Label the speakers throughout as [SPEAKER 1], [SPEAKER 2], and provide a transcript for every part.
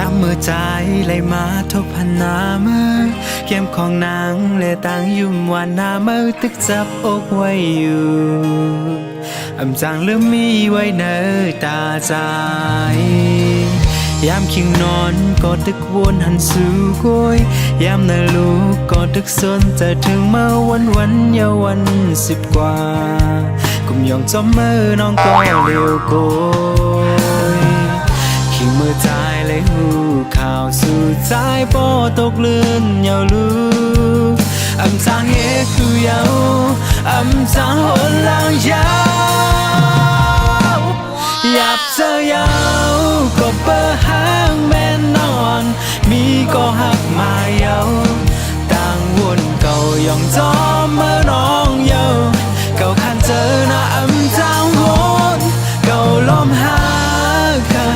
[SPEAKER 1] ามเมื่อใจไหลมาทบพันนาเมื่อเข็มของนางและต่างยุ่มวันนาเมื่อตึกจับอกไว้อยู่จางเริ่มมีไว้เนอตาใจยามคิงนอนก็ตึกวนหันสู่กยยามเนลูกก็ตึกสนจะถึงเมื่อวันเยาวัน10 กว่ากุมยองจอมเมื่อน้องก็เร็วโกยคิงเมื่อใจเลยหูข่าวสู่ใจปอตกเลื่อนเยาลูจางเฮคือยาวจางหนลางยาวหยับเจอยาวก็เปิดห้างแม่นอนมีก็หักมาเยาต่างวนเก่ายองจอมเมื่อน้องเยาเก่าคันเจอหน้าจางวนเก่าลมหาข้า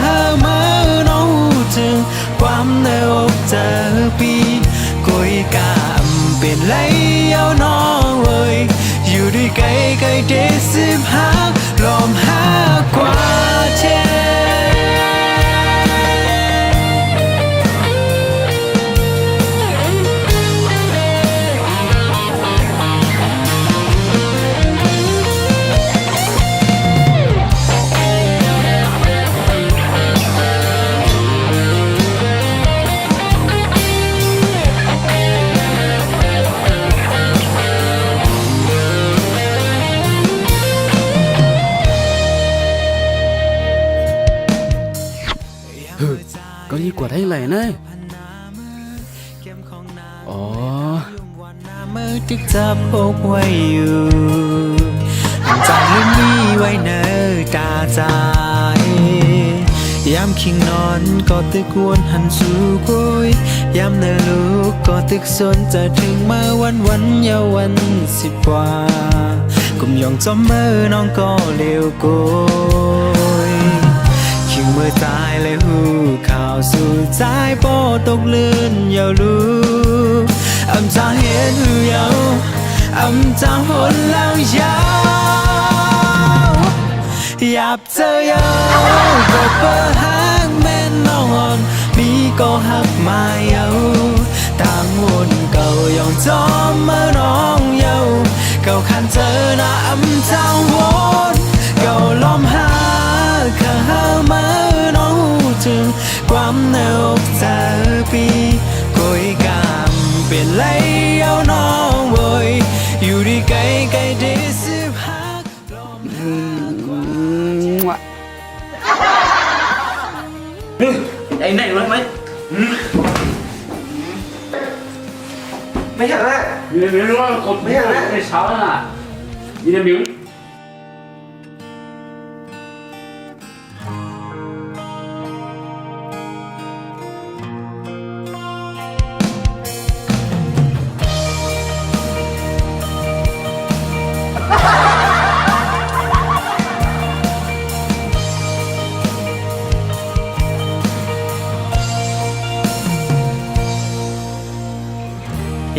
[SPEAKER 1] เมื่อน้องจึงความในอกเจอปีกุยกามเป็นไรเยาน้องเว้ยอยู่ด้วยไกลเด15ลมหากว่าเท
[SPEAKER 2] ก็ดีกว่าได้เลยนะอ๋อ
[SPEAKER 1] มือตึกจับอกไว้อยู่จางลืมมีไว้เนอตาใจยามคิงนอนก็ตึกวนหันสู่กุยยามเนลูกก็ตึกสนจะถึงมาวันเยาวัน10 กว่ากุมยองจอมเมื่อน้องก็เร็วโกยคิงเมื่อตายเลยหูข่าวสู่ใจปอตกเลื่อนเยาลูจางเห็นหูเยาจางหนลางยาวหยับเจอยาวก็เปิดห้างแม่นอนมีก็หักมาเยาต่างวนเก่ายองจอมเมื่อน้องเยาเก่าคันเจอหน้าจางวนเก่าลมหาข้าเมื่อน้องจึงความในอกเจอปีกุยกามเป็นไรเยาน้องเว้ยอยู่ดีไกลเด15ลมหากว่า
[SPEAKER 2] ไอ้ไหนรู้ไหม
[SPEAKER 3] ไม่เห็นแล้ว
[SPEAKER 2] ไม่รู้ว่ากดไม่ได้เช้าแล้วน่ะยีนมิว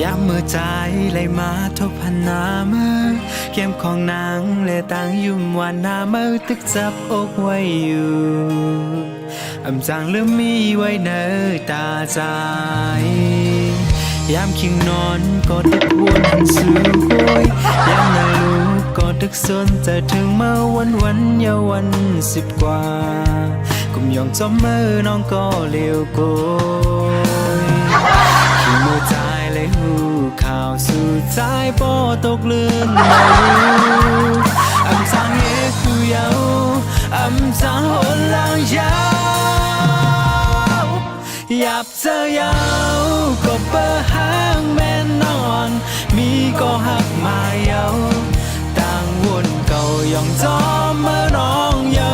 [SPEAKER 1] ยามเมื่อใจไหลมาทบพันนาเมื่อเข็มของนางและต่างยุ่มวันนาเมื่อตึกจับอกไว้อยู่จางเริ่มมีไว้เนอตาใจยามคิงนอนก็ตึกวนหันสู่กยยามเนลูกก็ตึกสนจะถึงเมื่อวันเยาวัน10 กว่ากุมยองจอมเมื่อน้องก็เร็วโกยคิงเมื่อใจเลยหูข่าวสู่ใจปอตกเลื่อนมาลูจางเฮคือยาวจางหนลางยาวหยับเจอยาวก็เปิดห้างแม่นอนมีก็หักมาเยาต่างวนเก่ายองจอมเมื่อน้องเยา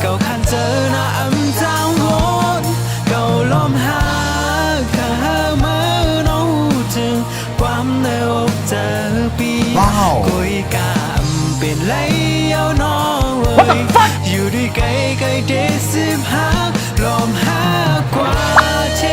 [SPEAKER 1] เก่าคันเจอหน้าจางวนเก่าลมหาข้าเมื่อน้องจึงความในอกเจอปีกุยกามเป็นไรเยาน้องเว้ยอยู่ด้วยไกลเด15ลมหากว่าเท
[SPEAKER 3] เ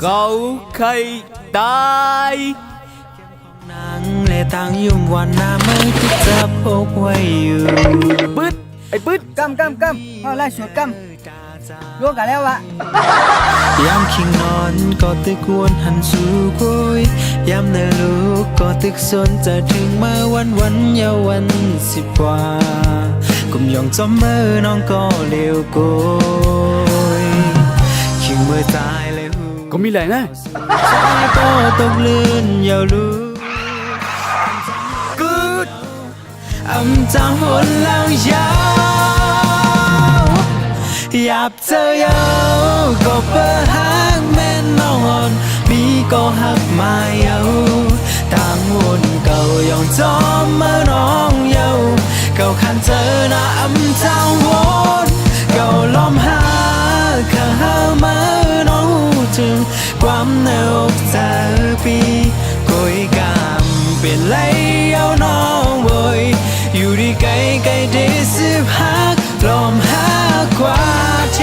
[SPEAKER 4] เขาใครตาย
[SPEAKER 1] นางและต่างยุ่มวันหน้ามือที่จับอกไว้อยู่
[SPEAKER 4] ปืดไอ้ปืด
[SPEAKER 5] กำเอาไล่สวดกำรวมกันแล้ววะ
[SPEAKER 1] ยามคิงนอนก็ตึกวนหันสู่กุยยามเนลูกก็ตึกสนจะถึงมาวันเยาวัน10 กว่ากุมยองจอมมือน้องก็เลี้ยวโกยคิงมือตายเลยหู
[SPEAKER 4] ก็มีแหละนะ
[SPEAKER 1] ใจก็ตกลื่นยาวลูกึดอำจางหนแล้วยาวหยับเจอยาวก็เปิดหักแม่นอนมีก็หักมาเยาต่างวนเก่ายองจอมเมื่อน้องเยาเก่าคันเจอหน้าอำจางวนเก่าล้อมหาข้าหามาน้องถึงความเนอกเจอปีกุยกำเป็นไรเอาน้องเวยอยู่ดีไกลได้10 หักล้อมหากว่าเท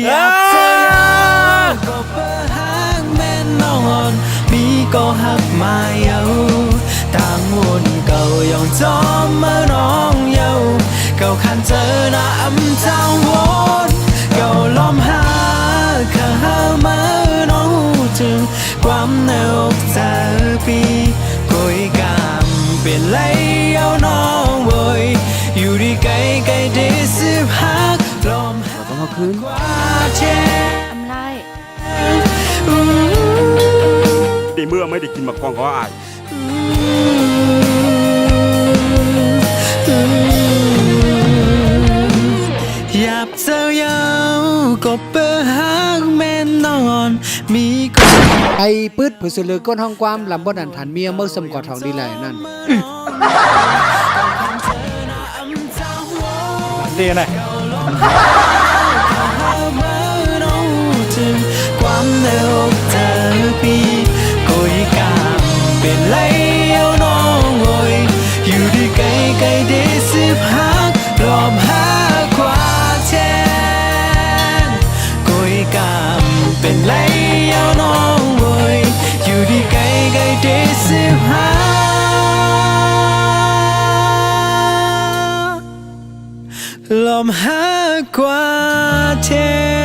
[SPEAKER 1] อยากเจอก็เปิดหักแม่นอนมีก็หักมาเยาต่างวนเก่ายองจอมเมื่อน้องเยาเก่าคันเจอหน้าอำจางวนเก่าล้อมหาข้าหามาน้องถึงความเนอกเจอปีกุยกำเป็นไรเอาน้องเวยอยู่ดีไกลได้10 หักล้อมหา
[SPEAKER 4] ต้องมาคืน
[SPEAKER 1] กว่าเท
[SPEAKER 6] อำไล่
[SPEAKER 7] ในเมื่อไม่ได้กินมะกองก็อาย
[SPEAKER 1] หยับเจ้ายาวก็เปิดหักแม่นอนมีก็
[SPEAKER 5] ไอ้ปืดผู้สื่อลือก้นห้องความลำบนอันทันเมียเมื่อสมกอดทองดีเลยนั่น
[SPEAKER 4] ดีนะ
[SPEAKER 1] ความเร็วเธอปีกุยกามเป็นไรเอาน้องโวยอยู่ดีไกลได้10 หักล้อมหากว่าแทนกุยกามเป็นไรเอาน้องโวยอยู่ดีไกลได้10 หักล้อมหากว่าแทน